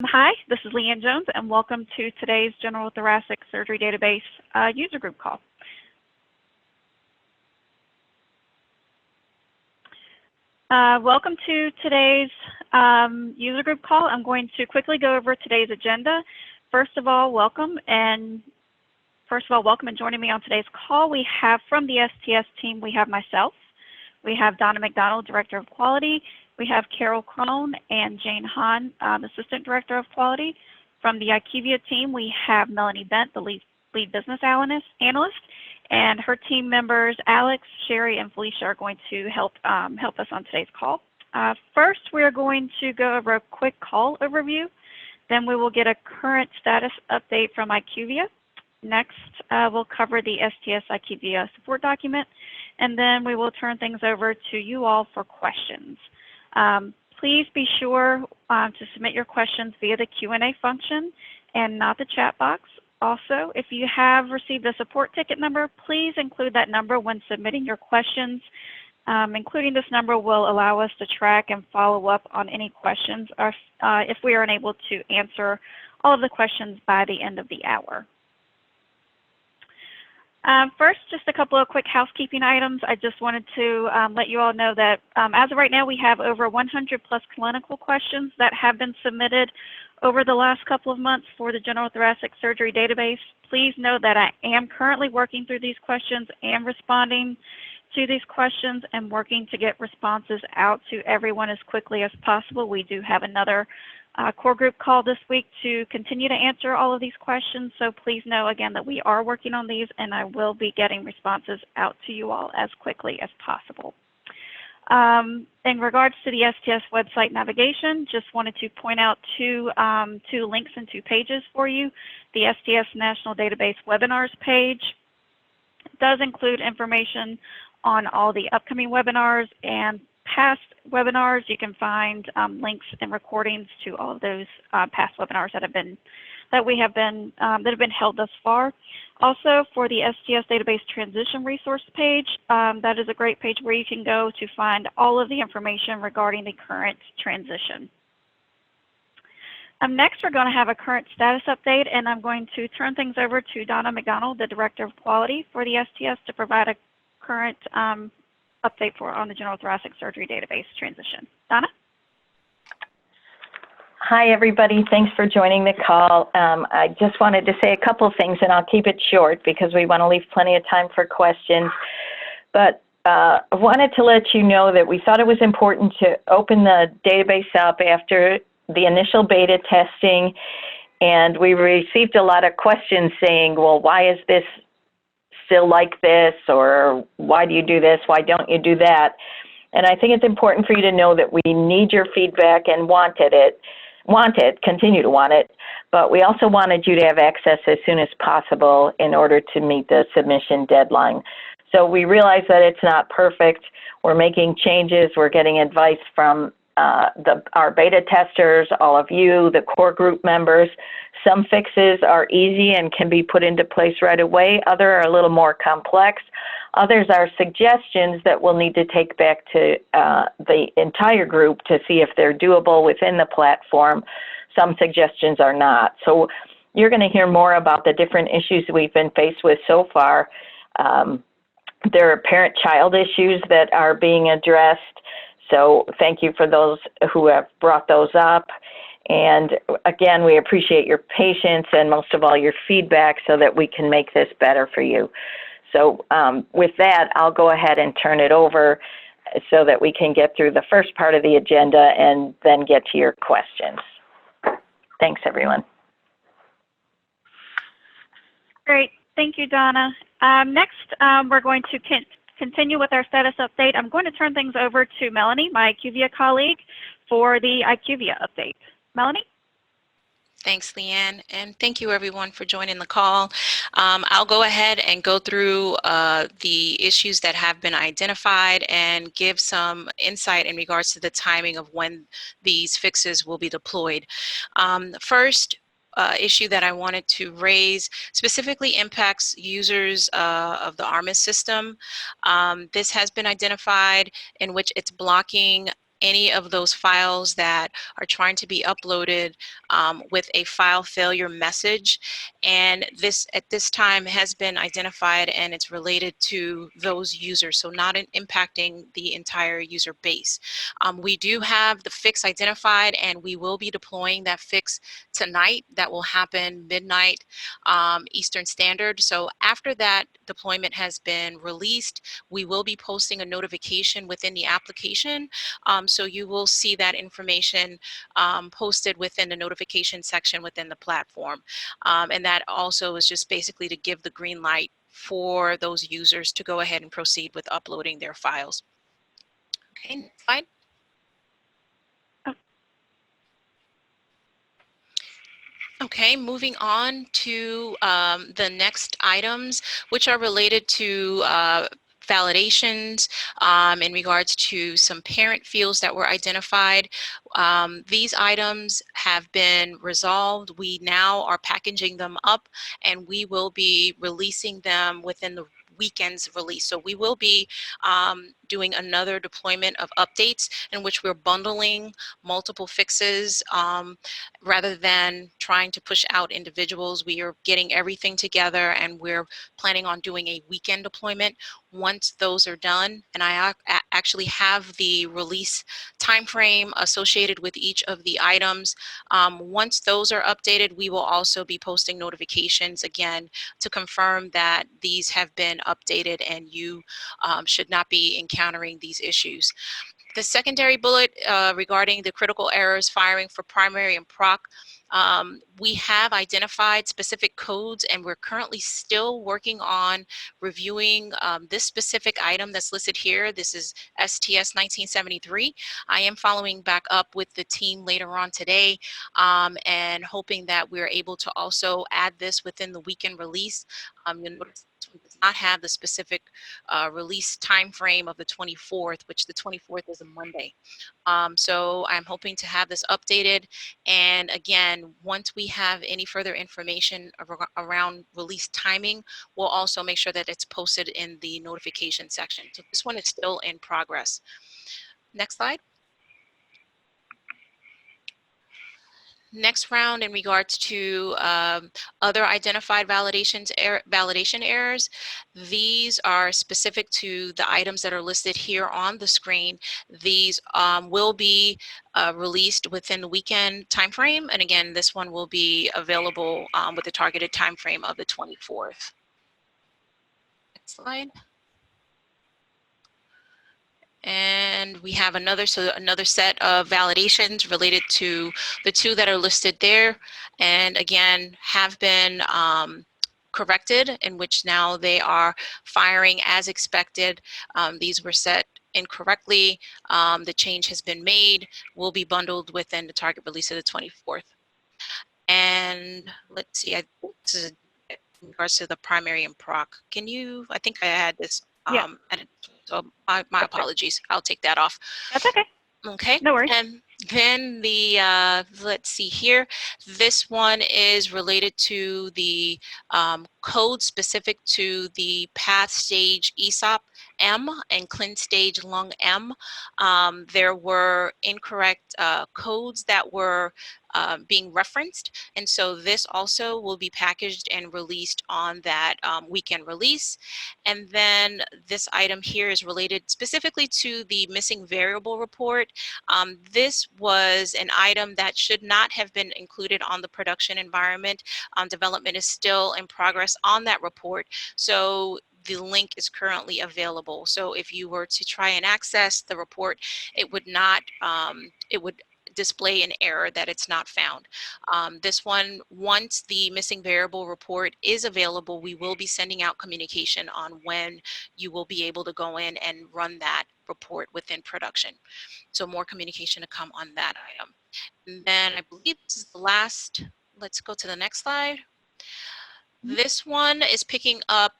Hi, this is Leanne Jones, and welcome to today's General Thoracic Surgery Database user group call. Welcome to today's user group call. I'm going to quickly go over today's agenda. First of all, welcome, and joining me on today's call, we have from the STS team, we have myself, we have Donna McDonald, Director of Quality, we have Carol Crone and Jane Hahn, Assistant Director of Quality. From the IQVIA team, we have Melanie Bent, the lead business analyst, and her team members, Alex, Sherry, and Felicia, are going to help us on today's call. First, we are going to go over a quick call overview. Then we will get a current status update from IQVIA. Next, we'll cover the STS IQVIA support document, and then we will turn things over to you all for questions. Please be sure to submit your questions via the Q&A function and not the chat box. Also, if you have received a support ticket number, please include that number when submitting your questions. Including this number will allow us to track and follow up on any questions if we are unable to answer all of the questions by the end of the hour. First, just a couple of quick housekeeping items. I just wanted to let you all know that as of right now, we have over 100 plus clinical questions that have been submitted over the last couple of months for the General Thoracic Surgery Database. Please know that I am currently working through these questions and responding to these questions and working to get responses out to everyone as quickly as possible. We do have another core group call this week to continue to answer all of these questions, so please know again that we are working on these and I will be getting responses out to you all as quickly as possible. In regards to the STS website navigation, just wanted to point out two links and 2 pages for you. The STS National Database webinars page does include information on all the upcoming webinars and past webinars. You can find links and recordings to all of those past webinars that have been held thus far. Also, for the STS Database Transition Resource page, that is a great page where you can go to find all of the information regarding the current transition. Next, we're going to have a current status update, and I'm going to turn things over to Donna McDonald, the Director of Quality for the STS, to provide a current update on the General Thoracic Surgery Database transition. Donna? Hi, everybody. Thanks for joining the call. I just wanted to say a couple things, and I'll keep it short because we want to leave plenty of time for questions. But I wanted to let you know that we thought it was important to open the database up after the initial beta testing, and we received a lot of questions saying, well, why is this still like this, or why do you do this, why don't you do that? And I think it's important for you to know that we need your feedback and continue to want it, but we also wanted you to have access as soon as possible in order to meet the submission deadline. So we realize that it's not perfect. We're making changes. We're getting advice from our beta testers, all of you, the core group members. Some fixes are easy and can be put into place right away. Others are a little more complex. Others are suggestions that we'll need to take back to the entire group to see if they're doable within the platform. Some suggestions are not. So you're going to hear more about the different issues we've been faced with so far. There are parent-child issues that are being addressed. So thank you for those who have brought those up. And again, we appreciate your patience and most of all your feedback so that we can make this better for you. So with that, I'll go ahead and turn it over so that we can get through the first part of the agenda and then get to your questions. Thanks, everyone. Great. Thank you, Donna. Next, we're going to continue with our status update. I'm going to turn things over to Melanie, my IQVIA colleague, for the IQVIA update. Melanie? Thanks, Leanne, and thank you everyone for joining the call. I'll go ahead and go through the issues that have been identified and give some insight in regards to the timing of when these fixes will be deployed. First issue that I wanted to raise specifically impacts users of the ARMIS system. This has been identified in which it's blocking any of those files that are trying to be uploaded with a file failure message. And this at this time has been identified, and it's related to those users, so not impacting the entire user base. We do have the fix identified, and we will be deploying that fix tonight. That will happen midnight Eastern Standard. So after that deployment has been released, we will be posting a notification within the application. So you will see that information posted within the notification section within the platform. And that also is just basically to give the green light for those users to go ahead and proceed with uploading their files. Okay, next slide. Okay, moving on to the next items, which are related to validations in regards to some parent fields that were identified. These items have been resolved. We now are packaging them up, and we will be releasing them within the weekend's release. So we will be doing another deployment of updates in which we're bundling multiple fixes. Rather than trying to push out individuals, we are getting everything together, and we're planning on doing a weekend deployment. Once those are done, and I actually have the release timeframe associated with each of the items, once those are updated, we will also be posting notifications again to confirm that these have been updated and you should not be encountering these issues. The secondary bullet regarding the critical errors firing for primary and proc, we have identified specific codes, and we're currently still working on reviewing this specific item that's listed here. This is STS 1973. I am following back up with the team later on today and hoping that we're able to also add this within the weekend release. You'll notice this one does not have the specific release time frame of the 24th, which the 24th is a Monday. So I'm hoping to have this updated. And again, once we have any further information around release timing, we'll also make sure that it's posted in the notification section. So this one is still in progress. Next slide. Next round in regards to other identified validation errors. These are specific to the items that are listed here on the screen. These will be released within the weekend timeframe. And again, this one will be available with the targeted timeframe of the 24th. Next slide. And we have another set of validations related to the two that are listed there, and again have been corrected, in which now they are firing as expected. These were set incorrectly. The change has been made, will be bundled within the target release of the 24th. And let's see, this is in regards to the primary and proc. Can you, I think I had this so my apologies. I'll take that off. That's okay. Okay. No worries. And then the, let's see here, this one is related to the code specific to the path stage ESOP M and CLIN stage lung M. There were incorrect codes that were being referenced, and so this also will be packaged and released on that weekend release. And then this item here is related specifically to the missing variable report. This was an item that should not have been included on the production environment. Development is still in progress on that report, so the link is currently available. So if you were to try and access the report, it would not, it would display an error that it's not found. This one, once the missing variable report is available, we will be sending out communication on when you will be able to go in and run that report within production. So more communication to come on that item. And then I believe this is the last. Let's go to the next slide. This one is picking up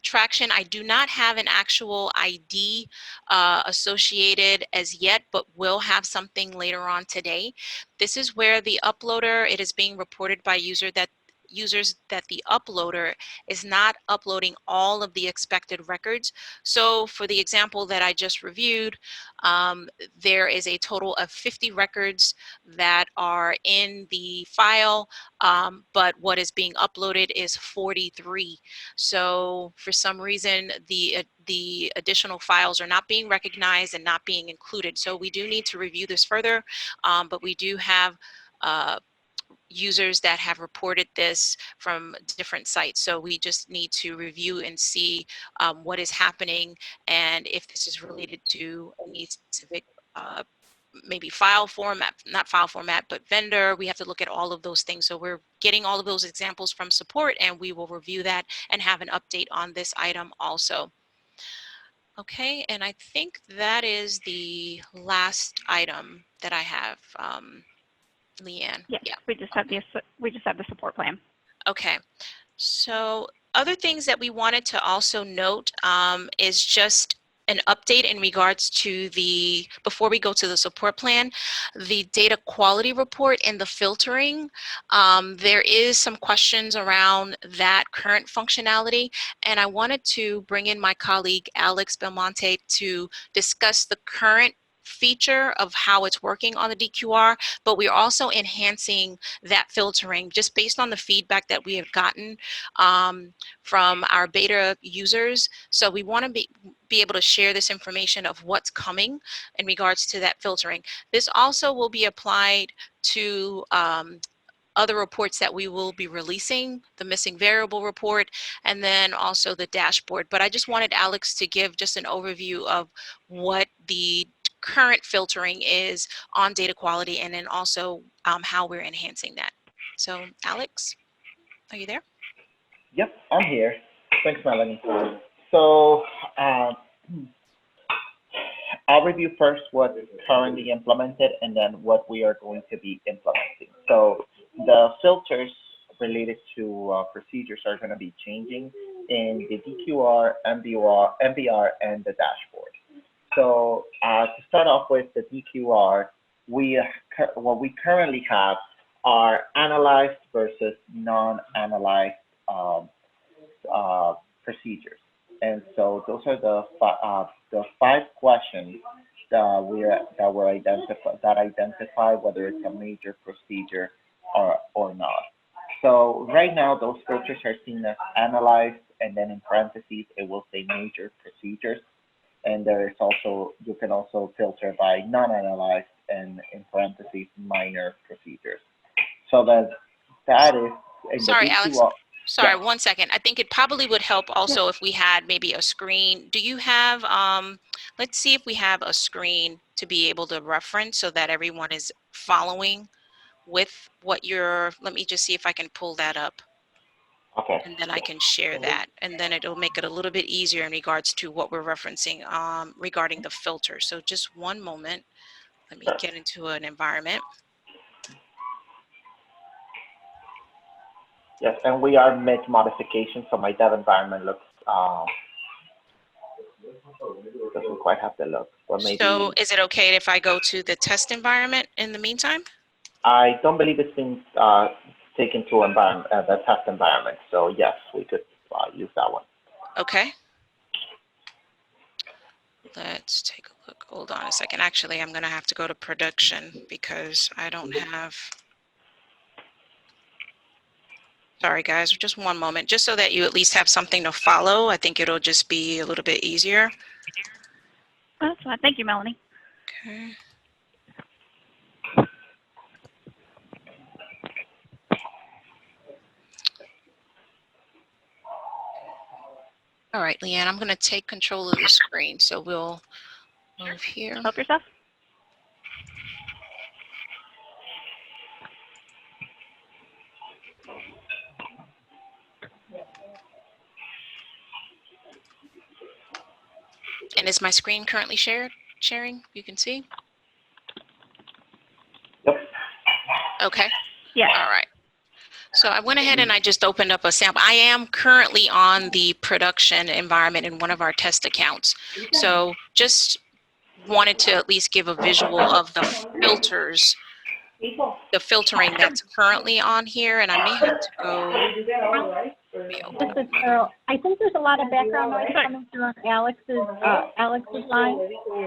traction. I do not have an actual ID associated as yet, but will have something later on today. This is where the uploader, it is being reported by user that users that the uploader is not uploading all of the expected records. So for the example that I just reviewed, there is a total of 50 records that are in the file, but what is being uploaded is 43. So for some reason, the additional files are not being recognized and not being included. So we do need to review this further, but we do have users that have reported this from different sites. So we just need to review and see what is happening and if this is related to any specific maybe file format, not file format, but vendor. We have to look at all of those things. So we're getting all of those examples from support, and we will review that and have an update on this item also. Okay, and I think that is the last item that I have, Leanne. Yes, Yeah. we just have the support plan. Okay, so other things that we wanted to also note is just an update in regards to the, before we go to the support plan, the data quality report and the filtering. There is some questions around that current functionality, and I wanted to bring in my colleague Alex Belmonte to discuss the current feature of how it's working on the DQR, but we're also enhancing that filtering just based on the feedback that we have gotten from our beta users. So we want to be able to share this information of what's coming in regards to that filtering. This also will be applied to other reports that we will be releasing, the missing variable report, and then also the dashboard. But I just wanted Alex to give just an overview of what the current filtering is on data quality, and then also how we're enhancing that. So Alex, are you there? Yep, I'm here. Thanks, Melanie. So I'll review first what's currently implemented and then what we are going to be implementing. So the filters related to procedures are going to be changing in the DQR, MBR, and the dashboard. So to start off with the DQR, what we currently have are analyzed versus non-analyzed procedures. And so those are the 5 questions that identify whether it's a major procedure or not. So right now those filters are seen as analyzed, and then in parentheses it will say major procedures. And there is also, you can also filter by non-analyzed and in parentheses minor procedures. So that is in Sorry, the Alex. Sorry, yeah. 1 second. I think it probably would help also if we had maybe a screen. Do you have, let's see if we have a screen to be able to reference so that everyone is following with what you're, let me just see if I can pull that up. Okay. And then I can share that, and then it'll make it a little bit easier in regards to what we're referencing regarding the filter. So just 1 moment. Let me get into an environment. Yes, and we are mid modification, so my dev environment looks doesn't quite have the look. Or maybe. So is it okay if I go to the test environment in the meantime? I don't believe it's been taken to environment, the test environment. So yes, we could use that one. Okay. Let's take a look. Hold on a second. Actually, I'm going to have to go to production because I don't have. Sorry, guys, just 1 moment, just so that you at least have something to follow. I think it'll just be a little bit easier. That's fine. Thank you, Melanie. Okay. All right, Leanne, I'm going to take control of the screen. So we'll move here. Help yourself. And is my screen currently sharing? You can see? Yep. Okay. Yeah. All right. So I went ahead and I just opened up a sample. I am currently on the production environment in one of our test accounts. So just wanted to at least give a visual of the filters the filtering that's currently on here, and I may have to go. Let me open This up. is Carol. I think there's a lot of background noise coming through on Alex's line.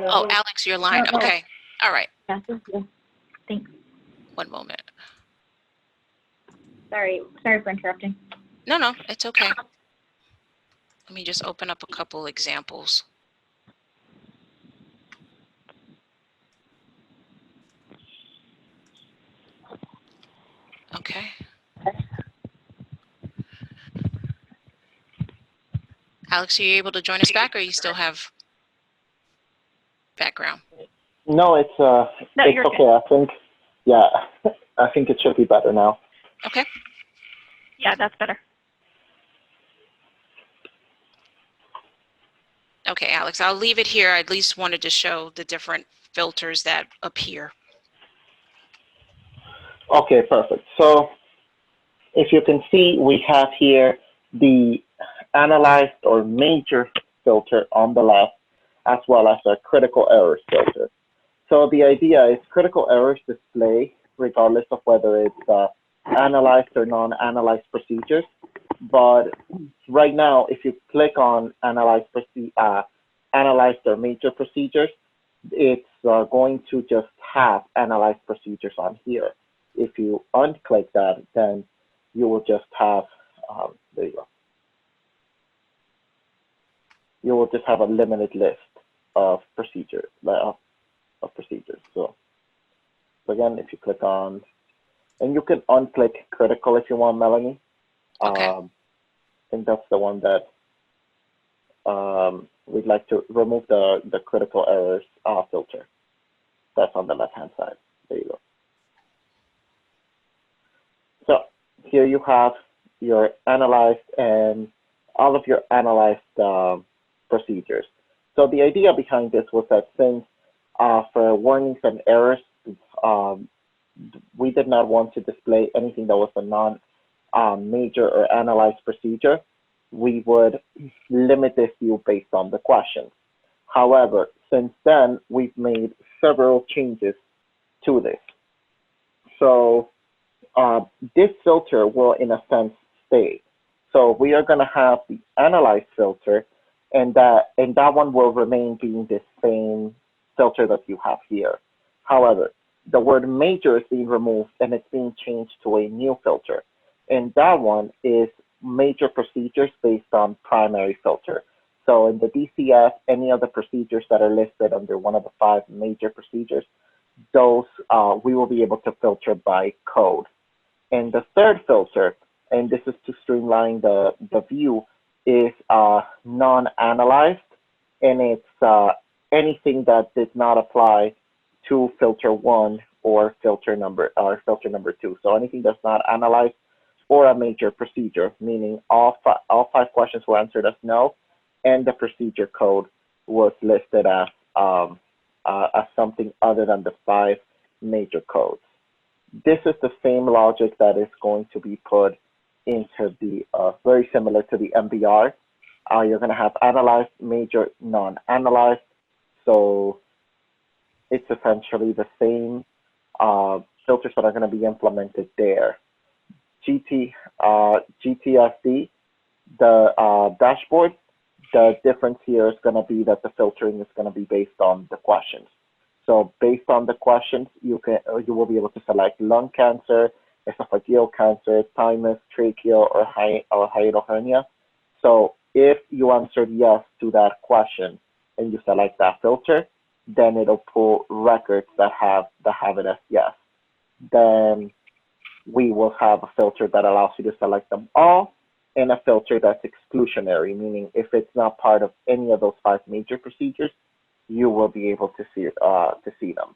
Oh, Alex, your line. No. Okay. All right. Yeah, thank you. Thanks. One moment. Sorry for interrupting. No, it's okay. Let me just open up a couple examples. Okay. Alex, are you able to join us back, or you still have background? No, it's No, it's you're okay. good. I think, yeah, I think it should be better now. Okay. Yeah, that's better. Okay, Alex, I'll leave it here. I at least wanted to show the different filters that appear. Okay, perfect. So if you can see, we have here the analyzed or major filter on the left, as well as a critical errors filter. So the idea is critical errors display regardless of whether it's analyzed or non-analyzed procedures. But right now, if you click on analyzed or major procedures, it's going to just have analyzed procedures on here. If you unclick that, then you will just have, there you go. You will just have a limited list of procedures. So again, if you click on, and you can unclick critical if you want, Melanie. Okay. I think that's the one that we'd like to remove the critical errors filter. That's on the left-hand side. There you go. So here you have your analyzed and all of your analyzed procedures. So the idea behind this was that since for warnings and errors, we did not want to display anything that was a non-major or analyzed procedure, we would limit this view based on the questions. However, since then, we've made several changes to this. So this filter will, in a sense, stay. So we are going to have the analyzed filter, and that one will remain being the same filter that you have here. However, the word major is being removed, and it's being changed to a new filter. And that one is major procedures based on primary filter. So in the DCF, any of the procedures that are listed under one of the 5 major procedures, those we will be able to filter by code. And the third filter, and this is to streamline the view, is non-analyzed, and it's anything that did not apply to filter 1 or filter number 2. So anything that's not analyzed or a major procedure, meaning all 5 questions were answered as no, and the procedure code was listed as something other than the 5 major codes. This is the same logic that is going to be put into the, very similar to the MBR. You're going to have analyzed, major, non-analyzed. So it's essentially the same filters that are going to be implemented there. GTSD, the dashboard, the difference here is going to be that the filtering is going to be based on the questions. So based on the questions, you will be able to select lung cancer, esophageal cancer, thymus, tracheal, or hiatal hernia. So if you answered yes to that question and you select that filter, then it'll pull records that have it as yes. Then we will have a filter that allows you to select them all, and a filter that's exclusionary, meaning if it's not part of any of those 5 major procedures, you will be able to see them.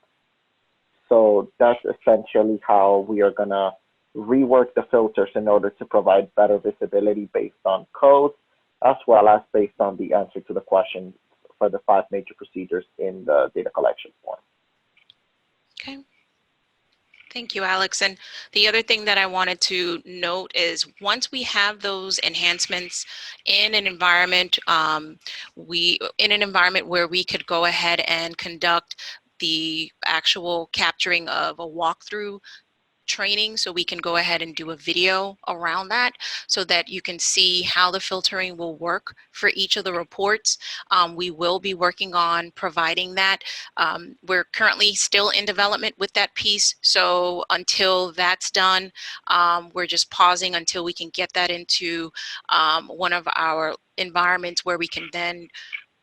So that's essentially how we are gonna rework the filters in order to provide better visibility based on code, as well as based on the answer to the question for the 5 major procedures in the data collection form. Okay. Thank you, Alex. And the other thing that I wanted to note is once we have those enhancements in an environment, where we could go ahead and conduct the actual capturing of a walkthrough training, so we can go ahead and do a video around that so that you can see how the filtering will work for each of the reports. We will be working on providing that. We're currently still in development with that piece, so until that's done, we're just pausing until we can get that into one of our environments where we can then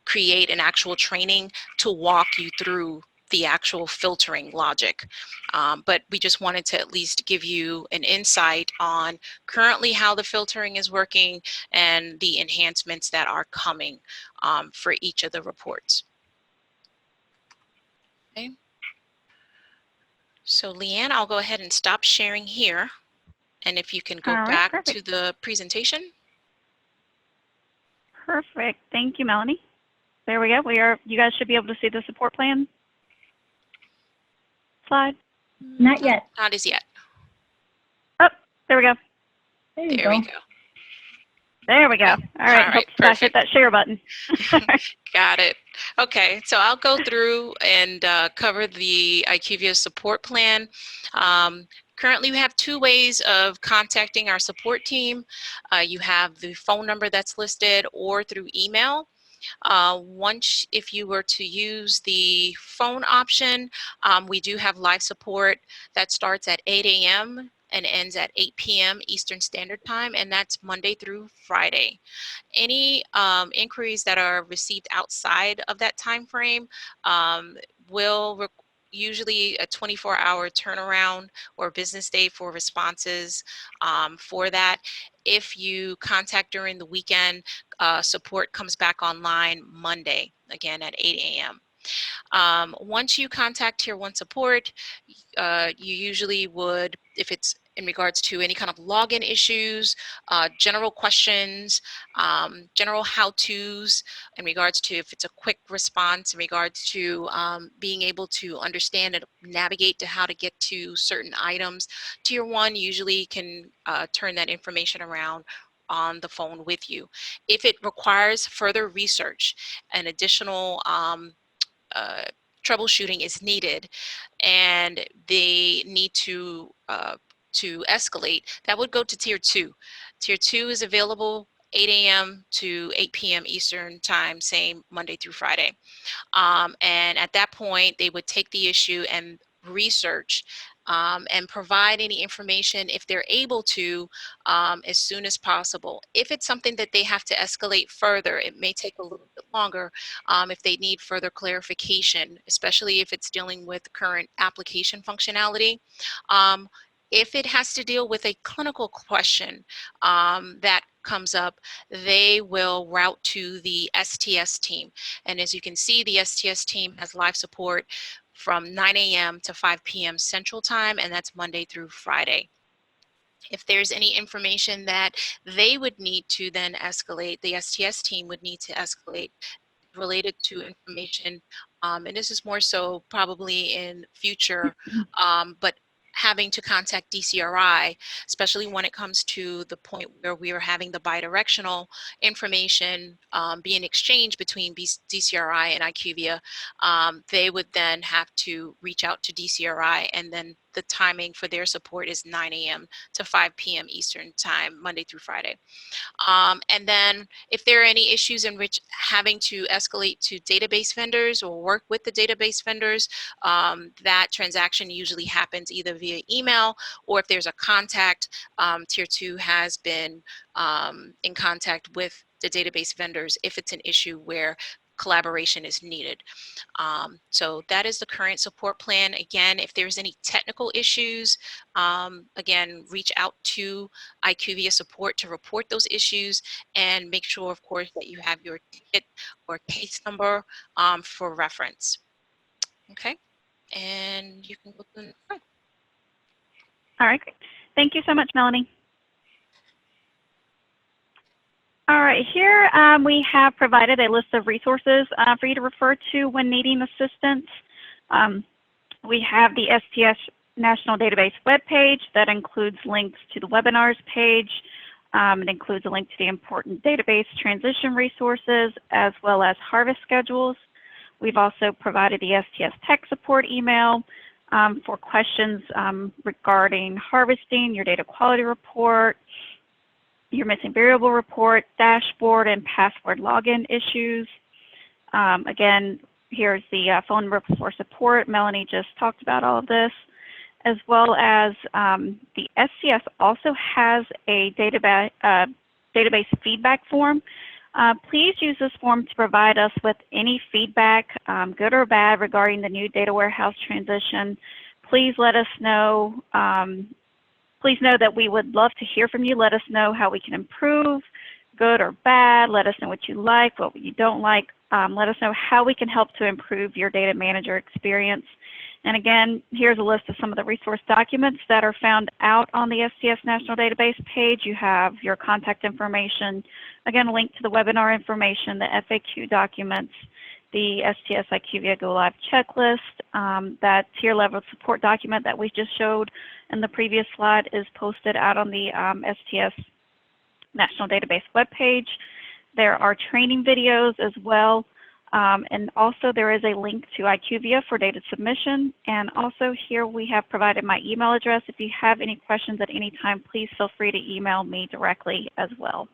create an actual training to walk you through the actual filtering logic. But we just wanted to at least give you an insight on currently how the filtering is working and the enhancements that are coming for each of the reports. Okay. So Leanne, I'll go ahead and stop sharing here. And if you can go back to the presentation. Perfect. Thank you, Melanie. There we go. You guys should be able to see the support plan slide. Not yet. Not as yet. Oh, there we go. There we go. There we go. All right. All right, perfect. Hit that share button. Got it. Okay, so I'll go through and cover the IQVIA support plan. Currently, we have 2 ways of contacting our support team. You have the phone number that's listed or through email. Once, if you were to use the phone option, we do have live support that starts at 8 a.m. and ends at 8 p.m. Eastern Standard Time, and that's Monday through Friday. Any inquiries that are received outside of that time frame will usually a 24-hour turnaround or business day for responses for that. If you contact during the weekend, support comes back online Monday, again at 8 a.m. Once you contact Tier 1 support, you usually would, if it's in regards to any kind of login issues, general questions, general how-tos in regards to if it's a quick response in regards to being able to understand and navigate to how to get to certain items. Tier 1 usually can turn that information around on the phone with you. If it requires further research and additional troubleshooting is needed and they need to escalate, that would go to Tier 2. Tier 2 is available 8 a.m. to 8 p.m. Eastern Time, same Monday through Friday. And at that point, they would take the issue and research and provide any information if they're able to as soon as possible. If it's something that they have to escalate further, it may take a little bit longer if they need further clarification, especially if it's dealing with current application functionality. If it has to deal with a clinical question that comes up, they will route to the STS team. And as you can see, the STS team has live support from 9 a.m. to 5 p.m. Central Time, and that's Monday through Friday. If there's any information that they would need to then escalate, the STS team would need to escalate related to information, and this is more so probably in future, but having to contact DCRI, especially when it comes to the point where we are having the bidirectional information being exchanged between DCRI and IQVIA, they would then have to reach out to DCRI, and then the timing for their support is 9 a.m. to 5 p.m. Eastern Time, Monday through Friday. And then if there are any issues in which having to escalate to database vendors or work with the database vendors, that transaction usually happens either via email, or if there's a contact, Tier 2 has been in contact with the database vendors if it's an issue where collaboration is needed. So that is the current support plan. Again, if there's any technical issues, again, reach out to IQVIA support to report those issues, and make sure, of course, that you have your ticket or case number for reference. Okay, and you can go to the next slide. All right, great. Thank you so much, Melanie. All right, here we have provided a list of resources for you to refer to when needing assistance. We have the STS National Database webpage that includes links to the webinars page. It includes a link to the important database transition resources as well as harvest schedules. We've also provided the STS tech support email for questions regarding harvesting, your data quality report, your missing variable report, dashboard, and password login issues. Again, here's the phone number for support. Melanie just talked about all of this, as well as the STS also has a database feedback form. Please use this form to provide us with any feedback, good or bad, regarding the new data warehouse transition. Please let us know. Please know that we would love to hear from you. Let us know how we can improve, good or bad. Let us know what you like, what you don't like. Let us know how we can help to improve your data manager experience. And again, here's a list of some of the resource documents that are found out on the STS National Database page. You have your contact information, again, a link to the webinar information, the FAQ documents, the STS IQVIA Go Live checklist. That tier level support document that we just showed in the previous slide is posted out on the STS National Database webpage. There are training videos as well. And also there is a link to IQVIA for data submission. And also here we have provided my email address. If you have any questions at any time, please feel free to email me directly as well.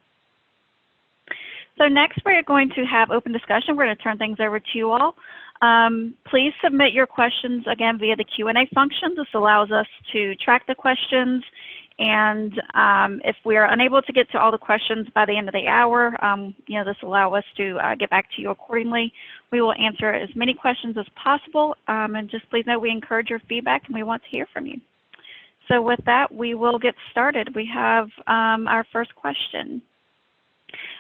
So next we're going to have open discussion. We're going to turn things over to you all. Please submit your questions again via the Q&A function. This allows us to track the questions. And if we are unable to get to all the questions by the end of the hour, this will allow us to get back to you accordingly. We will answer as many questions as possible. And just please know we encourage your feedback and we want to hear from you. So with that, we will get started. We have our first question.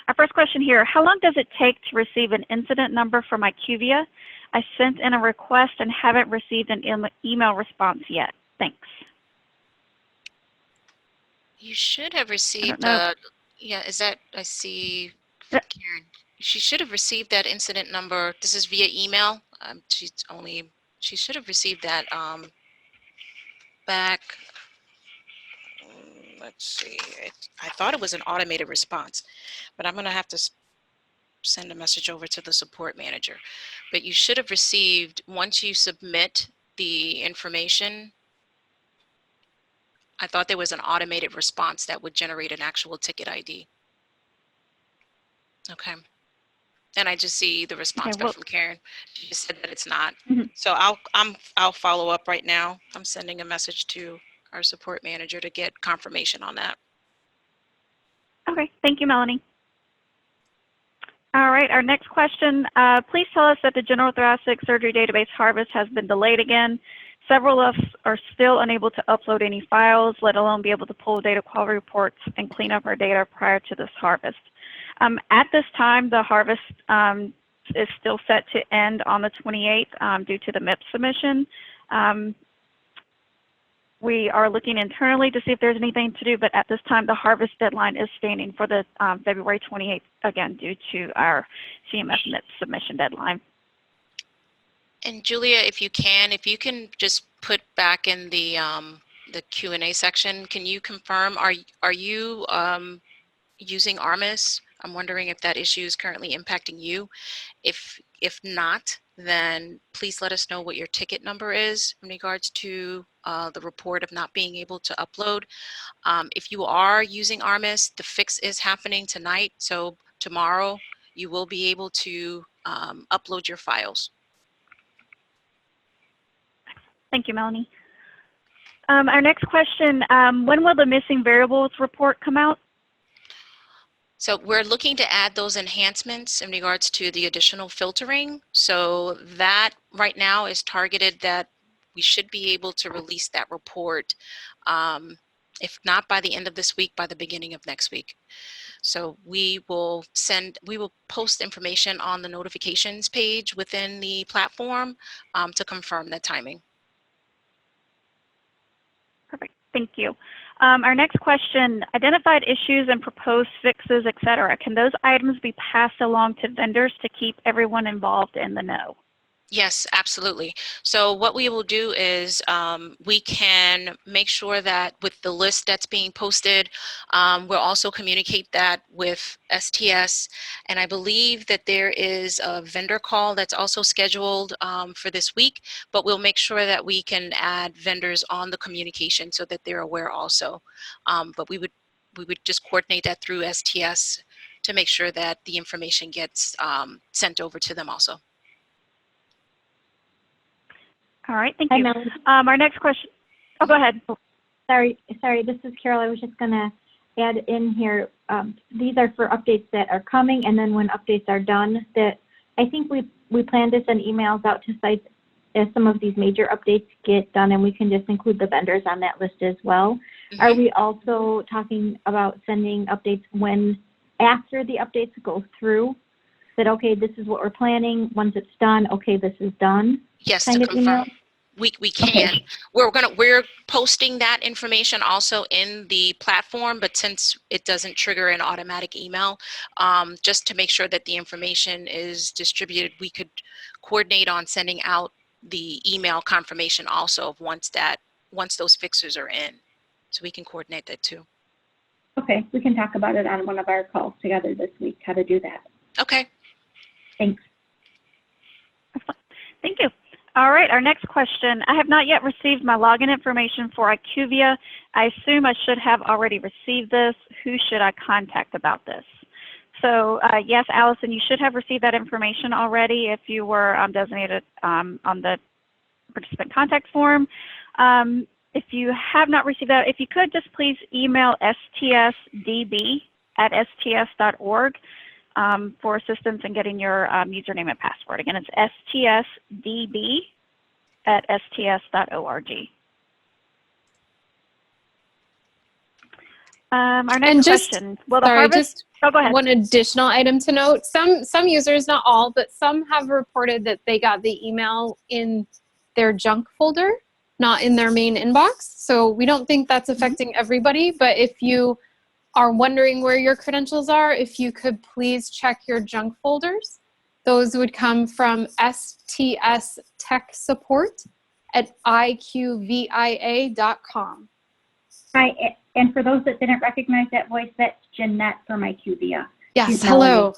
Our first question here, how long does it take to receive an incident number from IQVIA? I sent in a request and haven't received an email response yet. Thanks. You should have received, yeah, is that, I see Karen. She should have received that incident number. This is via email. She should have received that back. Let's see, I thought it was an automated response, but I'm gonna have to send a message over to the support manager. But you should have received, once you submit the information, I thought there was an automated response that would generate an actual ticket ID. Okay. And I just see the response back from Karen. She just said that it's not. So I'll follow up right now. I'm sending a message to our support manager to get confirmation on that. Okay, thank you, Melanie. All right, our next question. Please tell us that the general thoracic surgery database harvest has been delayed again. Several of us are still unable to upload any files, let alone be able to pull data quality reports and clean up our data prior to this harvest. At this time, the harvest is still set to end on the 28th due to the MIPS submission. We are looking internally to see if there's anything to do, but at this time, the harvest deadline is standing for the February 28th, again, due to our CMS MIPS submission deadline. And Julia, if you can just put back in the Q&A section, can you confirm, are you using ARMIS? I'm wondering if that issue is currently impacting you. If not, then please let us know what your ticket number is in regards to the report of not being able to upload. If you are using ARMIS, the fix is happening tonight, so tomorrow you will be able to upload your files. Thank you, Melanie. Our next question, when will the missing variables report come out? So we're looking to add those enhancements in regards to the additional filtering. So that right now is targeted that we should be able to release that report, if not by the end of this week, by the beginning of next week. So we will post information on the notifications page within the platform to confirm the timing. Perfect, thank you. Our next question, identified issues and proposed fixes, et cetera. Can those items be passed along to vendors to keep everyone involved in the know? Yes, absolutely. So what we will do is we can make sure that with the list that's being posted, we'll also communicate that with STS. And I believe that there is a vendor call that's also scheduled for this week, but we'll make sure that we can add vendors on the communication so that they're aware also. But we would just coordinate that through STS to make sure that the information gets sent over to them also. All right, thank Hi, you. Melanie. Our next question. Oh, go ahead. Sorry, this is Carol. I was just going to add in here. These are for updates that are coming, and then when updates are done, that I think we plan to send emails out to sites as some of these major updates get done, and we can just include the vendors on that list as well. Mm-hmm. Are we also talking about sending updates when after the updates go through? That okay, this is what we're planning. Once it's done, okay, this is done. Yes, Kind to of email. confirm. We can. Okay. We're posting that information also in the platform, but since it doesn't trigger an automatic email, just to make sure that the information is distributed, we could coordinate on sending out the email confirmation also of once those fixes are in. So we can coordinate that too. Okay, we can talk about it on one of our calls together this week, how to do that. Okay. Thanks. Thank you. All right, our next question. I have not yet received my login information for IQVIA. I assume I should have already received this. Who should I contact about this? So yes, Allison, you should have received that information already if you were designated on the participant contact form. If you have not received that, if you could just please email stsdb@sts.org for assistance in getting your username and password. Again, it's stsdb@sts.org. Our next question. Will the harvest? Oh, go ahead. One additional item to note. Some users, not all, but some have reported that they got the email in their junk folder, not in their main inbox. So we don't think that's affecting everybody, but if you are wondering where your credentials are, if you could please check your junk folders. Those would come from STS Tech Support at IQVIA.com. Hi, and for those that didn't recognize that voice, that's Jeanette from IQVIA. Yes, hello.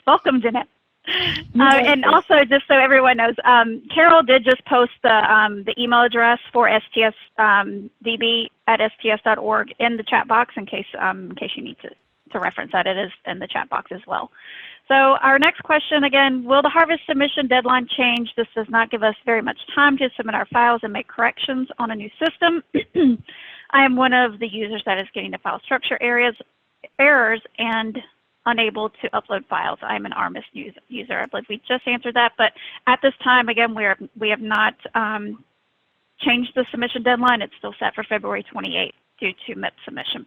Welcome, Jeanette. And also, just so everyone knows, Carol did just post the email address for stsdb@sts.org in the chat box in case you need to reference that. It is in the chat box as well. So our next question again, will the harvest submission deadline change? This does not give us very much time to submit our files and make corrections on a new system. I am one of the users that is getting the file structure errors and unable to upload files. I'm an ARMIS user. I believe we just answered that, but at this time, again, we have not changed the submission deadline. It's still set for February 28th due to MIP submission.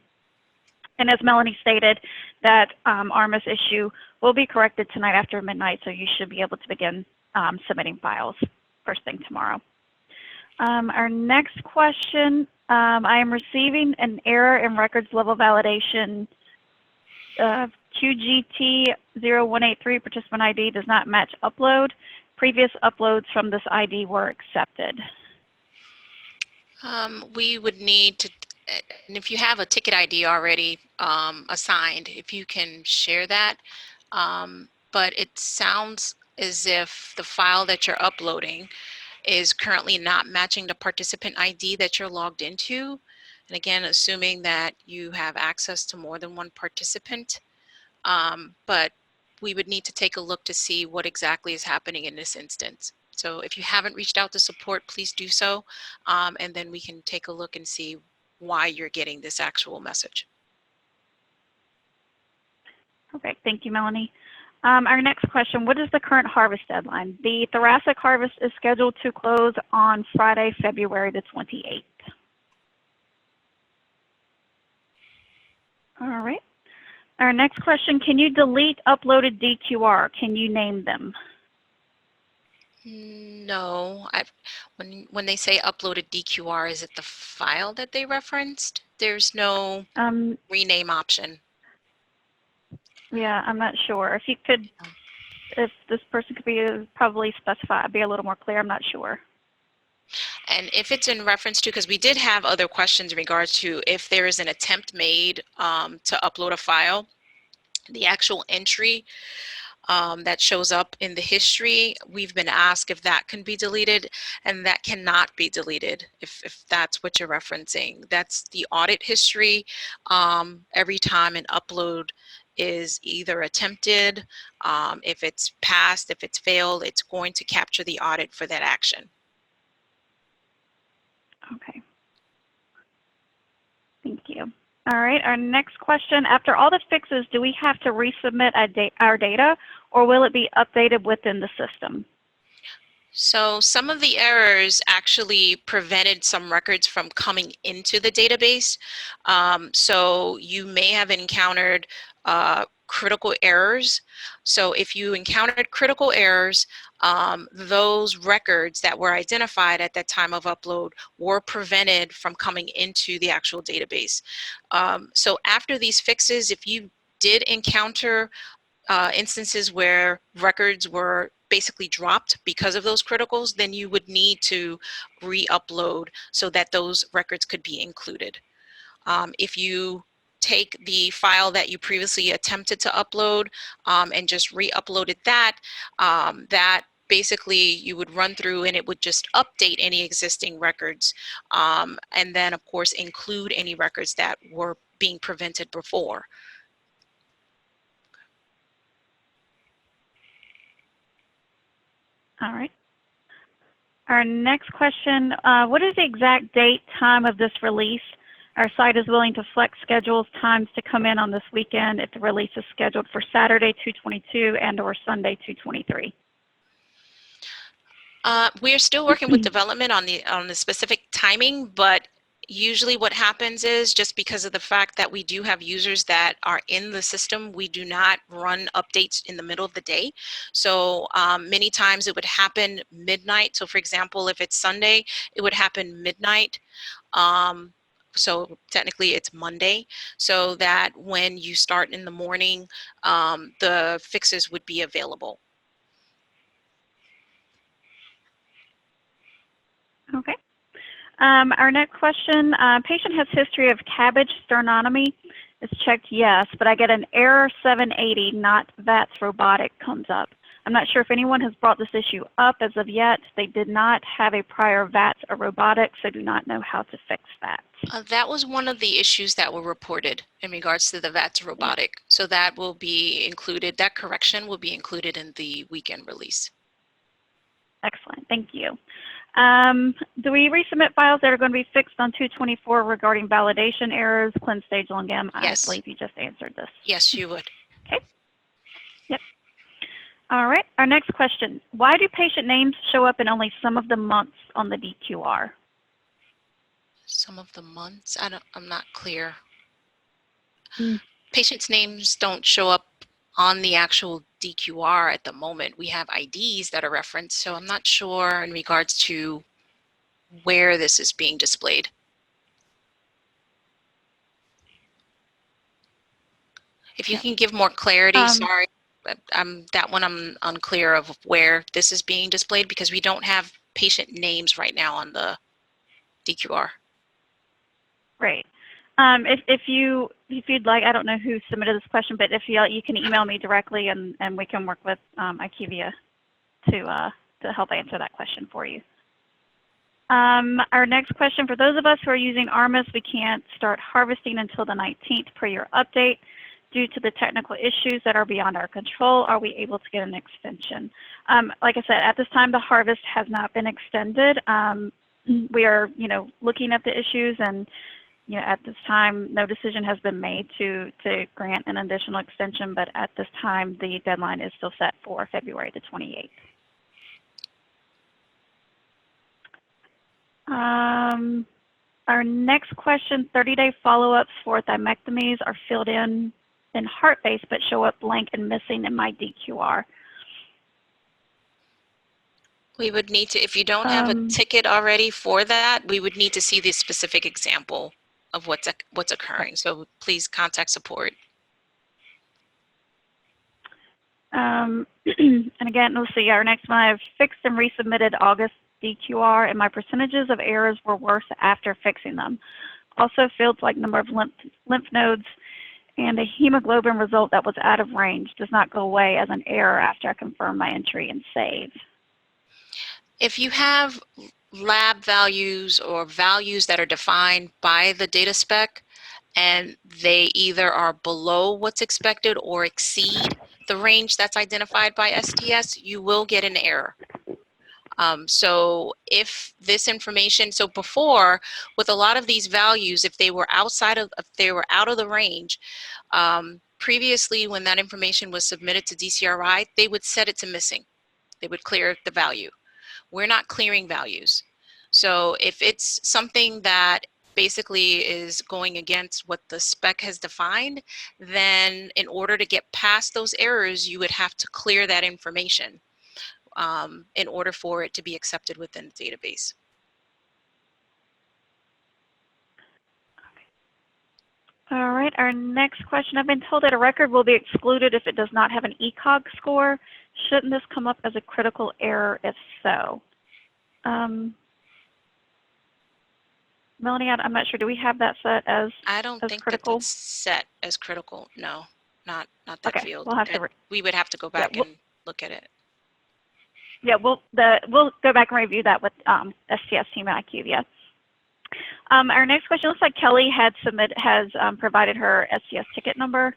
And as Melanie stated, that ARMIS issue will be corrected tonight after midnight, so you should be able to begin submitting files first thing tomorrow. Our next question, I am receiving an error in records level validation. QGT0183 participant ID does not match upload. Previous uploads from this ID were accepted. We would need to, and if you have a ticket ID already assigned, if you can share that. But it sounds as if the file that you're uploading is currently not matching the participant ID that you're logged into. And again, assuming that you have access to more than one participant. But we would need to take a look to see what exactly is happening in this instance. So if you haven't reached out to support, please do so. And then we can take a look and see why you're getting this actual message. Okay, thank you, Melanie. Our next question, what is the current harvest deadline? The thoracic harvest is scheduled to close on Friday, February the 28th. All right. Our next question, can you delete uploaded DQR? Can you name them? No, when they say uploaded DQR, is it the file that they referenced? There's no rename option. Yeah, I'm not sure. If you could, if this person could be probably specified, be a little more clear. I'm not sure. And if it's in reference to, because we did have other questions in regards to if there is an attempt made to upload a file, the actual entry that shows up in the history, we've been asked if that can be deleted, and that cannot be deleted if that's what you're referencing. That's the audit history. Every time an upload is either attempted, if it's passed, if it's failed, it's going to capture the audit for that action. Okay. Thank you. All right, our next question. After all the fixes, do we have to resubmit our data, or will it be updated within the system? So some of the errors actually prevented some records from coming into the database. So you may have encountered critical errors. So if you encountered critical errors, those records that were identified at that time of upload were prevented from coming into the actual database. So after these fixes, if you did encounter instances where records were basically dropped because of those criticals, then you would need to re-upload so that those records could be included. If you take the file that you previously attempted to upload and just re-uploaded that, that basically you would run through and it would just update any existing records, and then of course include any records that were being prevented before. All right. Our next question, what is the exact date, time of this release? Our site is willing to flex schedules times to come in on this weekend if the release is scheduled for Saturday 2/22 and or Sunday 2/23. We are still working with development on the specific timing, but usually what happens is just because of the fact that we do have users that are in the system, we do not run updates in the middle of the day. So many times it would happen midnight. So for example, if it's Sunday, it would happen midnight. So technically it's Monday, so that when you start in the morning, the fixes would be available. Okay. Our next question, patient has history of CABG sternotomy. It's checked yes, but I get an error 780, not VATS robotic comes up. I'm not sure if anyone has brought this issue up as of yet. They did not have a prior VATS or robotic, so do not know how to fix that. That was one of the issues that were reported in regards to the VATS robotic. Yeah. So that will be included, that correction will be included in the weekend release. Excellent, thank you. Do we resubmit files that are going to be fixed on 2/24 regarding validation errors, clin stage lung M? Yes. I believe you just answered this. Yes, you would. Okay. Yep. All right. Our next question. Why do patient names show up in only some of the months on the DQR? Some of the months? I'm not clear. Mm. Patients' names don't show up on the actual DQR at the moment. We have IDs that are referenced, so I'm not sure in regards to where this is being displayed. If you can give more clarity, sorry, but that one I'm unclear of where this is being displayed because we don't have patient names right now on the DQR. Great. If you'd like, I don't know who submitted this question, but if you can email me directly and we can work with IQVIA to help answer that question for you. Our next question, for those of us who are using ARMIS, we can't start harvesting until the 19th per your update. Due to the technical issues that are beyond our control, are we able to get an extension? Like I said, at this time, the harvest has not been extended. We are, looking at the issues, and at this time, no decision has been made to grant an additional extension. But at this time, the deadline is still set for February the 28th. Our next question: 30-day follow-ups for thymectomies are filled in heart-based, but show up blank and missing in my DQR. We would need to, if you don't have a ticket already for that, we would need to see the specific example of what's occurring. So please contact support. And again, let's see, our next one, I have fixed and resubmitted August DQR, and my percentages of errors were worse after fixing them. Also, fields like number of lymph nodes and a hemoglobin result that was out of range does not go away as an error after I confirm my entry and save. If you have lab values or values that are defined by the data spec and they either are below what's expected or exceed the range that's identified by STS, you will get an error. So if this information, so before with a lot of these values, if they were out of the range, previously when that information was submitted to DCRI, they would set it to missing. They would clear the value. We're not clearing values. So if it's something that basically is going against what the spec has defined, then in order to get past those errors, you would have to clear that information in order for it to be accepted within the database. All right, our next question. I've been told that a record will be excluded if it does not have an ECOG score. Shouldn't this come up as a critical error if so? Melanie, I'm not sure. Do we have that set as I don't think critical? that's set as critical. No, not that okay, field. We'll have to we would have to go back and look at it. Yeah, we'll go back and review that with STS team at IQVIA. Our next question looks like Kelly has provided her STS ticket number.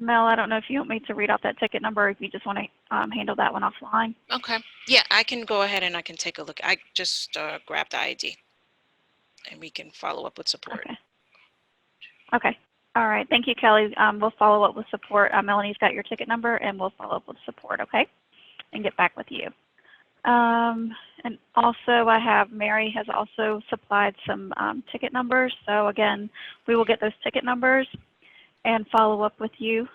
Mel, I don't know if you want me to read out that ticket number or if you just want to handle that one offline. Okay. Yeah, I can go ahead and I can take a look. I just grabbed the ID and we can follow up with support. Okay. Okay. All right. Thank you, Kelly. We'll follow up with support. Melanie's got your ticket number and we'll follow up with support, okay? And get back with you. And also I have Mary has also supplied some ticket numbers. So again, we will get those ticket numbers and follow up with you.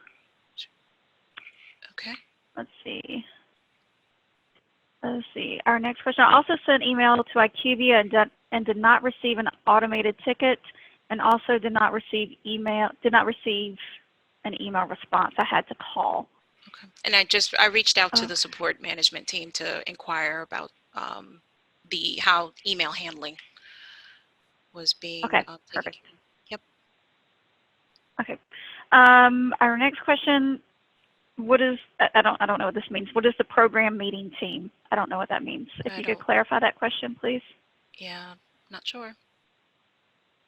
Okay. Let's see. Our next question. I also sent an email to IQVIA and did not receive an automated ticket, and also did not receive an email response. I had to call. Okay. And I reached out to the support management team to inquire about how email handling was being okay. taken. Perfect. Yep. Okay. Our next question. I don't know what this means. What is the program meeting team? I don't know what that means. If you could clarify that question, please. Yeah, not sure.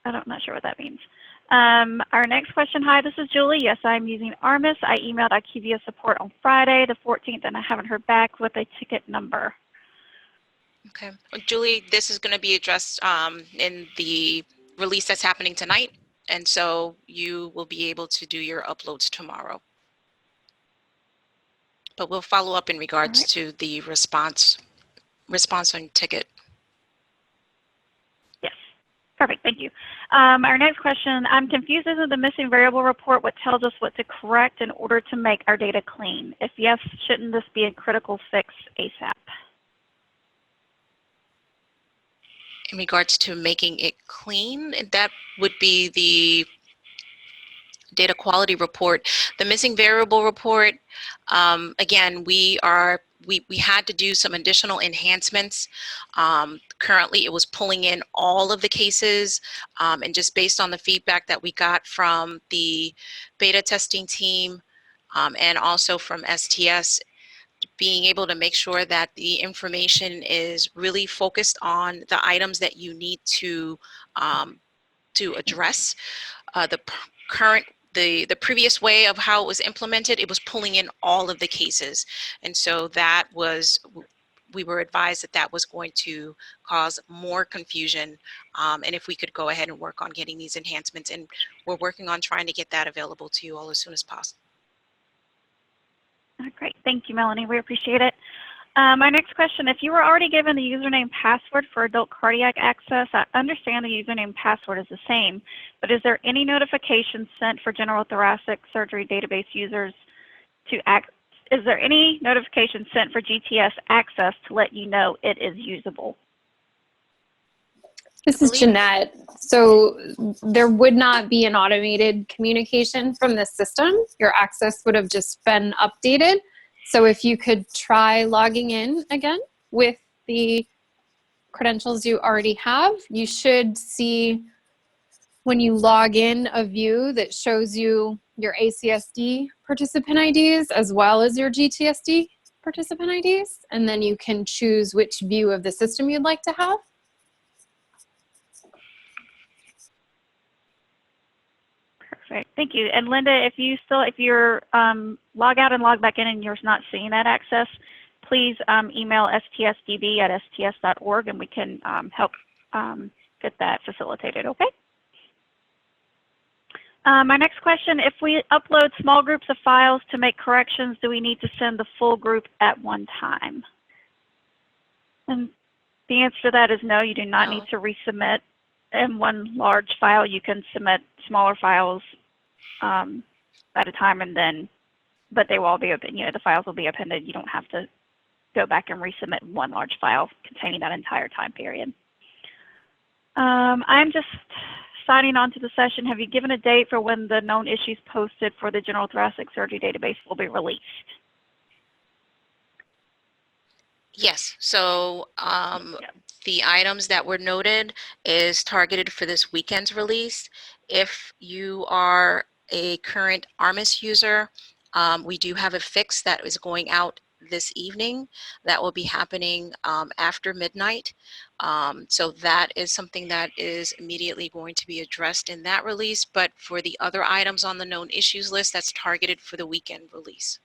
I'm not sure what that means. Our next question. Hi, this is Julie. Yes, I'm using ARMIS. I emailed IQVIA support on Friday, the 14th, and I haven't heard back with a ticket number. Okay. Well, Julie, this is going to be addressed in the release that's happening tonight, and so you will be able to do your uploads tomorrow. But we'll follow up in regards to the response on ticket. Yes. Perfect. Thank you. Our next question. I'm confused as to the missing variable report. What tells us what to correct in order to make our data clean? If yes, shouldn't this be a critical fix ASAP? In regards to making it clean, that would be the data quality report. The missing variable report, again, we had to do some additional enhancements. Currently, it was pulling in all of the cases, and just based on the feedback that we got from the beta testing team and also from STS, being able to make sure that the information is really focused on the items that you need to address. The previous way of how it was implemented, it was pulling in all of the cases. And so we were advised that was going to cause more confusion. And if we could go ahead and work on getting these enhancements, and we're working on trying to get that available to you all as soon as possible. Great. Thank you, Melanie. We appreciate it. My next question, if you were already given the username password for adult cardiac access, I understand the username password is the same, but is there any notification sent for general thoracic surgery database users is there any notification sent for GTS access to let you know it is usable? This is Jeanette. So there would not be an automated communication from the system. Your access would have just been updated. So if you could try logging in again with the credentials you already have, you should see when you log in a view that shows you your ACSD participant IDs as well as your GTSD participant IDs, and then you can choose which view of the system you'd like to have. Perfect. Thank you. And Linda, if you're log out and log back in and you're not seeing that access, please email stsdb@sts.org and we can help get that facilitated, okay? My next question, if we upload small groups of files to make corrections, do we need to send the full group at one time? And the answer to that is no, you do not need to resubmit in one large file. You can submit smaller files at a time, and then, but they will all be open, the files will be appended. You don't have to go back and resubmit one large file containing that entire time period. I'm just signing on to the session. Have you given a date for when the known issues posted for the General Thoracic Surgery Database will be released? Yes, so the items that were noted is targeted for this weekend's release. If you are a current ARMIS user, we do have a fix that is going out this evening that will be happening after midnight. So that is something that is immediately going to be addressed in that release, but for the other items on the known issues list, that's targeted for the weekend release.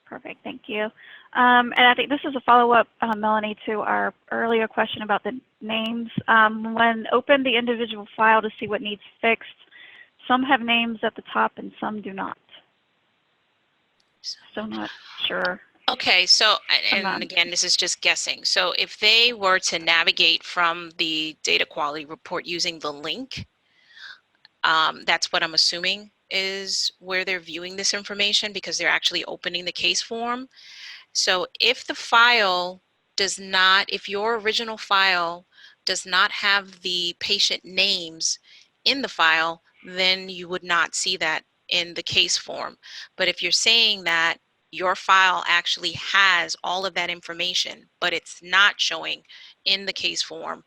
Perfect, thank you. And I think this is a follow-up, Melanie, to our earlier question about the names. When open the individual file to see what needs fixed, some have names at the top and some do not. So not sure. Okay, so, and again, this is just guessing. So if they were to navigate from the data quality report using the link, that's what I'm assuming is where they're viewing this information, because they're actually opening the case form. So if the file does not, if your original file does not have the patient names in the file, then you would not see that in the case form. But if you're saying that your file actually has all of that information, but it's not showing in the case form,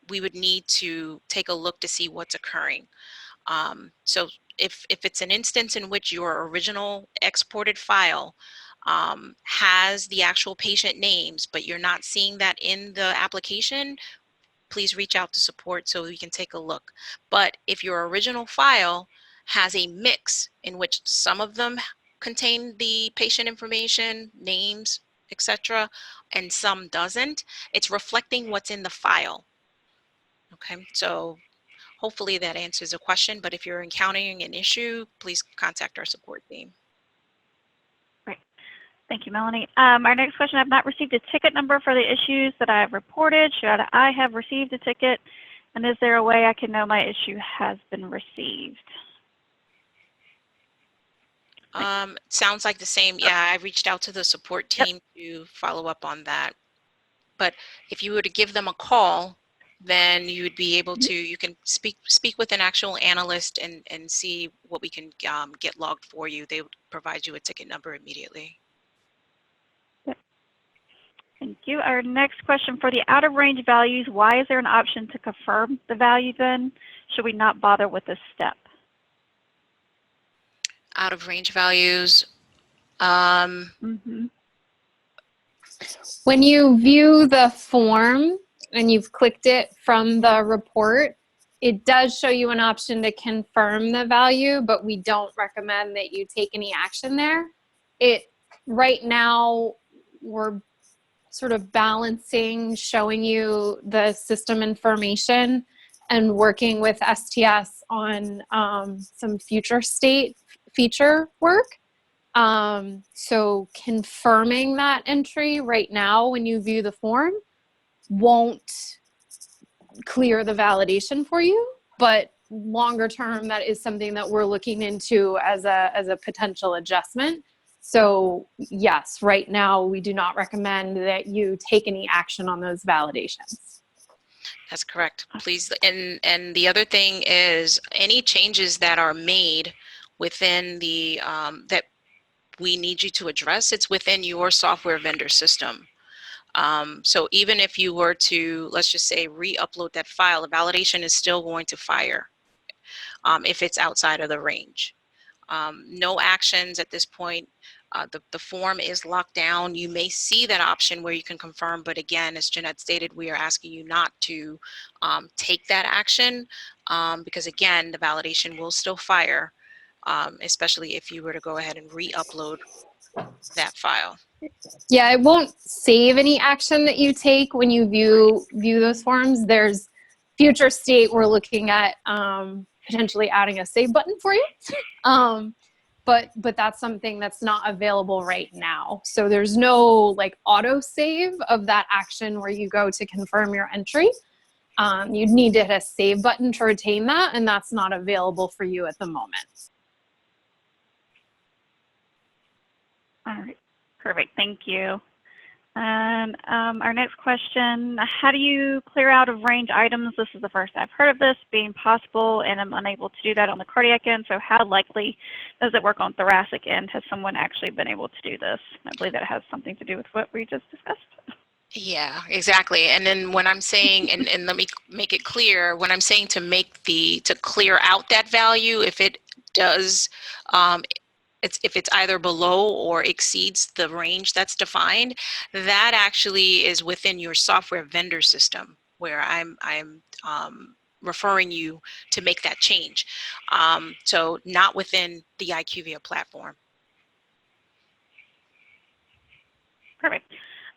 we would need to take a look to see what's occurring. So if it's an instance in which your original exported file has the actual patient names, but you're not seeing that in the application, please reach out to support so we can take a look. But if your original file has a mix in which some of them contain the patient information, names, etc., and some doesn't, it's reflecting what's in the file. Okay, so hopefully that answers the question, but if you're encountering an issue, please contact our support team. Great. Thank you, Melanie. Our next question, I've not received a ticket number for the issues that I have reported. Should I have received a ticket? And is there a way I can know my issue has been received? Sounds like the same. Yeah, I reached out to the support team to follow up on that. But if you were to give them a call, then you would be able to, you can speak with an actual analyst and see what we can get logged for you. They would provide you a ticket number immediately. Thank you. Our next question, for the out of range values, why is there an option to confirm the value then? Should we not bother with this step? Out of range values. When you view the form and you've clicked it from the report, it does show you an option to confirm the value, but we don't recommend that you take any action there. Right now, we're sort of balancing showing you the system information and working with STS on some future state feature work. So confirming that entry right now when you view the form won't clear the validation for you, but longer term, that is something that we're looking into as a potential adjustment. So yes, right now we do not recommend that you take any action on those validations. That's correct. Please, and the other thing is any changes that are made within the that we need you to address, it's within your software vendor system. So even if you were to, let's just say, re-upload that file, the validation is still going to fire if it's outside of the range. No actions at this point. The form is locked down. You may see that option where you can confirm, but again, as Jeanette stated, we are asking you not to take that action because again, the validation will still fire, especially if you were to go ahead and re-upload that file. Yeah, it won't save any action that you take when you view those forms. There's future state we're looking at potentially adding a save button for you. But that's something that's not available right now. So there's no like auto save of that action where you go to confirm your entry. You'd need to hit a save button to retain that, and that's not available for you at the moment. All right, perfect, thank you. And our next question, how do you clear out of range items? This is the first I've heard of this being possible, and I'm unable to do that on the cardiac end, so how likely does it work on thoracic end? Has someone actually been able to do this? I believe that has something to do with what we just discussed. Yeah, exactly. And then when I'm saying, and let me make it clear, when I'm saying to clear out that value, if it does, if it's either below or exceeds the range that's defined, that actually is within your software vendor system where I'm referring you to make that change. So not within the IQVIA platform. Perfect.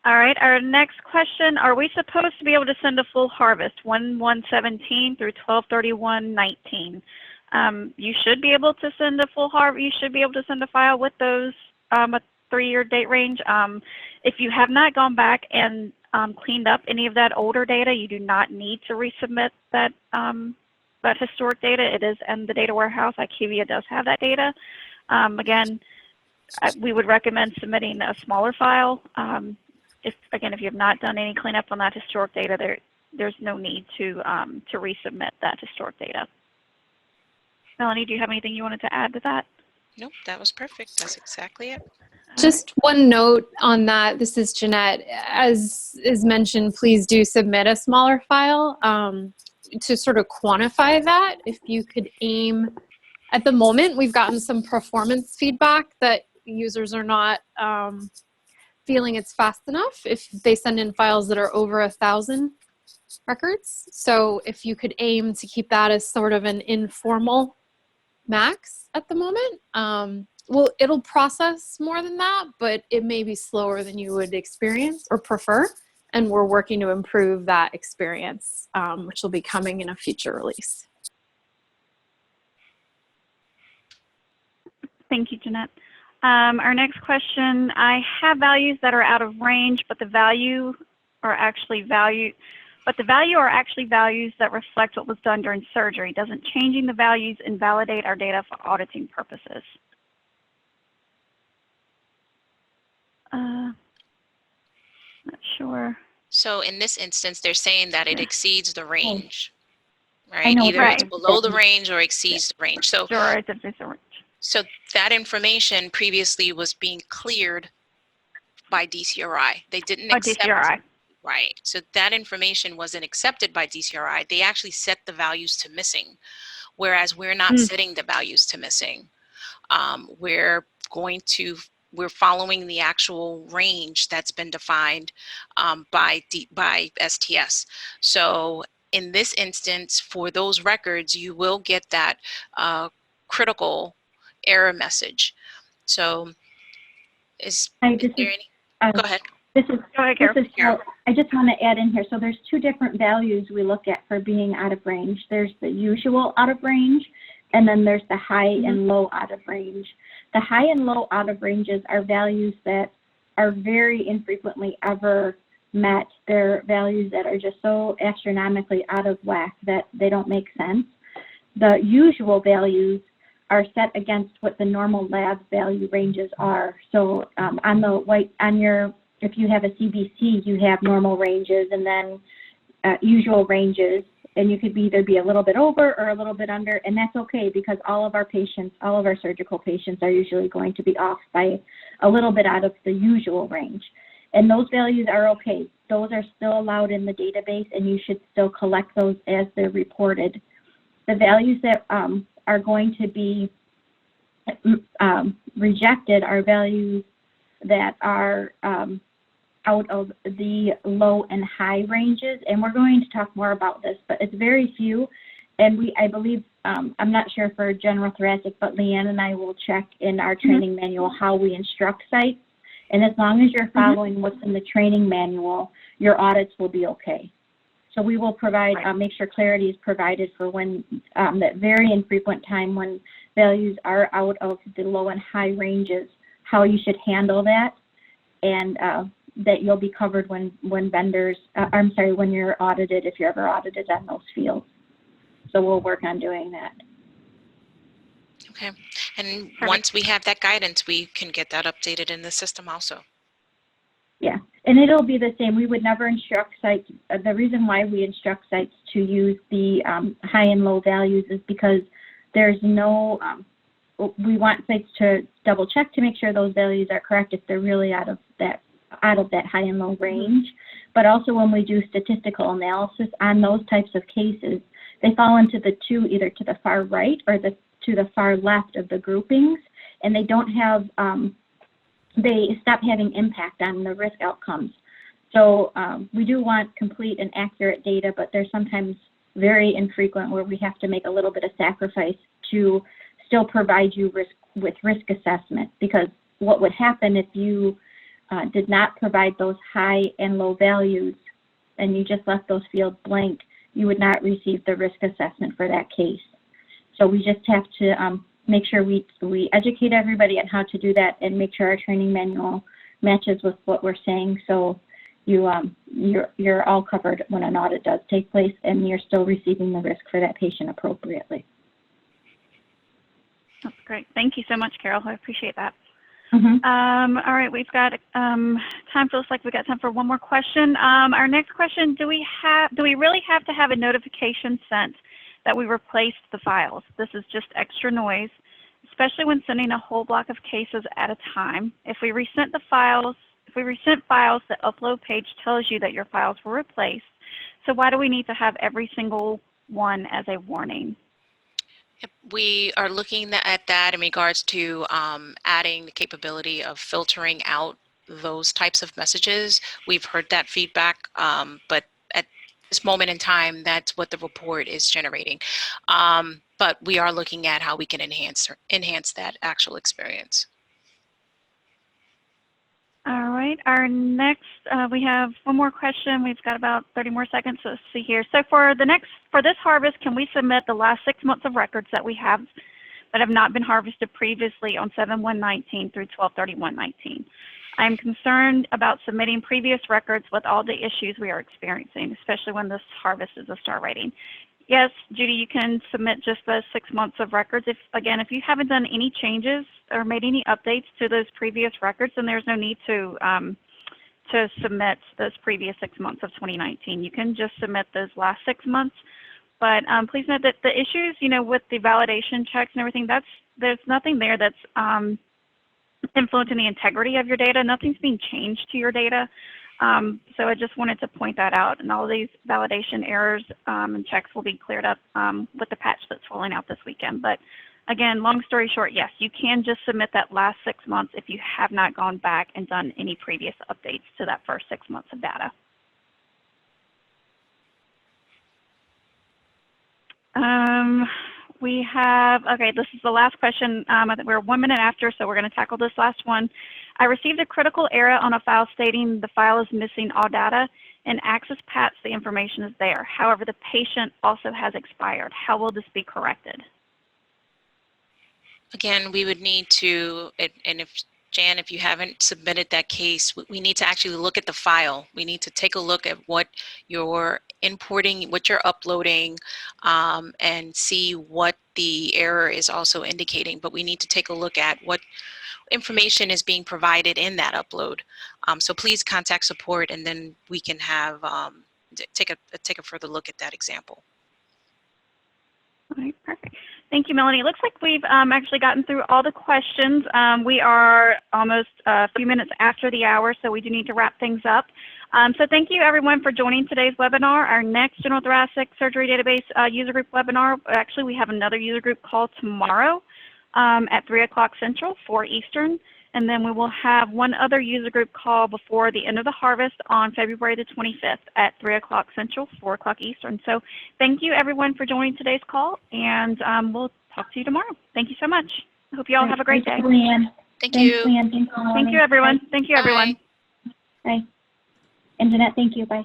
All right, our next question, are we supposed to be able to send a full harvest, 1/1/17 through 12/31/19? You should be able to send a full harvest. You should be able to send a file with those a 3-year date range. If you have not gone back and cleaned up any of that older data, you do not need to resubmit that that historic data. It is in the data warehouse. IQVIA does have that data. Again, we would recommend submitting a smaller file. If you have not done any cleanup on that historic data, there's no need to resubmit that historic data. Melanie, do you have anything you wanted to add to that? Nope, that was perfect. That's exactly it. Just one note on that. This is Jeanette. As is mentioned, please do submit a smaller file to sort of quantify that. If you could aim, at the moment, we've gotten some performance feedback that users are not feeling it's fast enough if they send in files that are over 1,000 records. So if you could aim to keep that as sort of an informal max at the moment. Well, it'll process more than that, but it may be slower than you would experience or prefer. And we're working to improve that experience, which will be coming in a future release. Thank you, Jeanette. Our next question, I have values that are out of range, but the value are actually values that reflect what was done during surgery. Doesn't changing the values invalidate our data for auditing purposes? Not sure. So in this instance, they're saying that it exceeds the range, right? I know, Either right. it's below the range or exceeds the range. So, Sure, it's a range. So that information previously was being cleared by DCRI. They didn't accept DCRI. Right. So that information wasn't accepted by DCRI. They actually set the values to missing, whereas we're not setting the values to missing. We're following the actual range that's been defined by STS. So in this instance, for those records, you will get that critical error message. So is there any? Go ahead. This is Carol. I just want to add in here. So there's 2 different values we look at for being out of range. There's the usual out of range, and then there's the high and low out of range. The high and low out of ranges are values that are very infrequently ever met. They're values that are just so astronomically out of whack that they don't make sense. The usual values are set against what the normal lab value ranges are. So if you have a CBC, you have normal ranges, and then usual ranges, and you could either be a little bit over or a little bit under, and that's okay because all of our patients, all of our surgical patients are usually going to be off by a little bit out of the usual range. And those values are okay. Those are still allowed in the database, and you should still collect those as they're reported. The values that are going to be rejected are values that are out of the low and high ranges, and we're going to talk more about this, but it's very few, and I believe, I'm not sure for general thoracic, but Leanne and I will check in our training manual how we instruct sites, and as long as you're following what's in the training manual, your audits will be okay. So we will provide, make sure clarity is provided for when, that very infrequent time when values are out of the low and high ranges, how you should handle that, and that you'll be covered when vendors, when you're audited, if you're ever audited on those fields. So we'll work on doing that. Okay. And Perfect. Once we have that guidance, we can get that updated in the system also. Yeah, and it'll be the same. We would never instruct sites. The reason why we instruct sites to use the high and low values is because there's no, we want sites to double check to make sure those values are correct if they're really out of that high and low range. But also when we do statistical analysis on those types of cases, they fall into the two, either to the far right or to the far left of the groupings, and they don't have, they stop having impact on the risk outcomes. So we do want complete and accurate data, but there's sometimes very infrequent where we have to make a little bit of sacrifice to still provide you with risk assessment, because what would happen if you did not provide those high and low values and you just left those fields blank, you would not receive the risk assessment for that case. So we just have to make sure we educate everybody on how to do that and make sure our training manual matches with what we're saying, so you're all covered when an audit does take place and you're still receiving the risk for that patient appropriately. That's great. Thank you so much, Carol. I appreciate that. Mm-hmm. All right, we've got time. Feels like we got time for one more question. Our next question: do we really have to have a notification sent that we replaced the files? This is just extra noise, especially when sending a whole block of cases at a time. If we resent files, the upload page tells you that your files were replaced. So why do we need to have every single one as a warning? We are looking at that in regards to adding the capability of filtering out those types of messages. We've heard that feedback, but at this moment in time, that's what the report is generating. But we are looking at how we can enhance that actual experience. All right, our next, we have one more question. We've got about 30 more seconds, so let's see here. So for this harvest, can we submit the last 6 months of records that we have that have not been harvested previously on 7/1/19 through 12/31/19? I'm concerned about submitting previous records with all the issues we are experiencing, especially when this harvest is a star rating. Yes, Judy, you can submit just the 6 months of records. If you haven't done any changes or made any updates to those previous records, then there's no need to submit those previous 6 months of 2019. You can just submit those last 6 months. But please note that the issues, with the validation checks and everything, there's nothing there that's influencing the integrity of your data. Nothing's being changed to your data. So I just wanted to point that out, and all these validation errors and checks will be cleared up with the patch that's rolling out this weekend. But again, long story short, yes, you can just submit that last 6 months if you have not gone back and done any previous updates to that first 6 months of data. We have, okay, this is the last question. I think we're 1 minute after, so we're going to tackle this last one. I received a critical error on a file stating the file is missing all data. In Access Patch, the information is there. However, the patient also has expired. How will this be corrected? Again, we would need to, and Jan, if you haven't submitted that case, we need to actually look at the file. We need to take a look at what you're importing, what you're uploading, and see what the error is also indicating. But we need to take a look at what information is being provided in that upload. So please contact support, and then we can have take a further look at that example. All right, perfect. Thank you, Melanie. It looks like we've actually gotten through all the questions. We are almost a few minutes after the hour, so we do need to wrap things up. So thank you, everyone, for joining today's webinar. Our next General Thoracic Surgery Database user group webinar, actually we have another user group call tomorrow at 3 o'clock Central, 4 Eastern. And then we will have one other user group call before the end of the harvest on February the 25th at 3 o'clock Central, 4 o'clock Eastern. So thank you, everyone, for joining today's call, and we'll talk to you tomorrow. Thank you so much. I hope you all have a great day. Thanks, Leanne. Thank Thanks, you. Leanne. Thanks, Melanie. Thank you, everyone. Bye. Thank you, everyone. Bye. And Jeanette, thank you. Bye.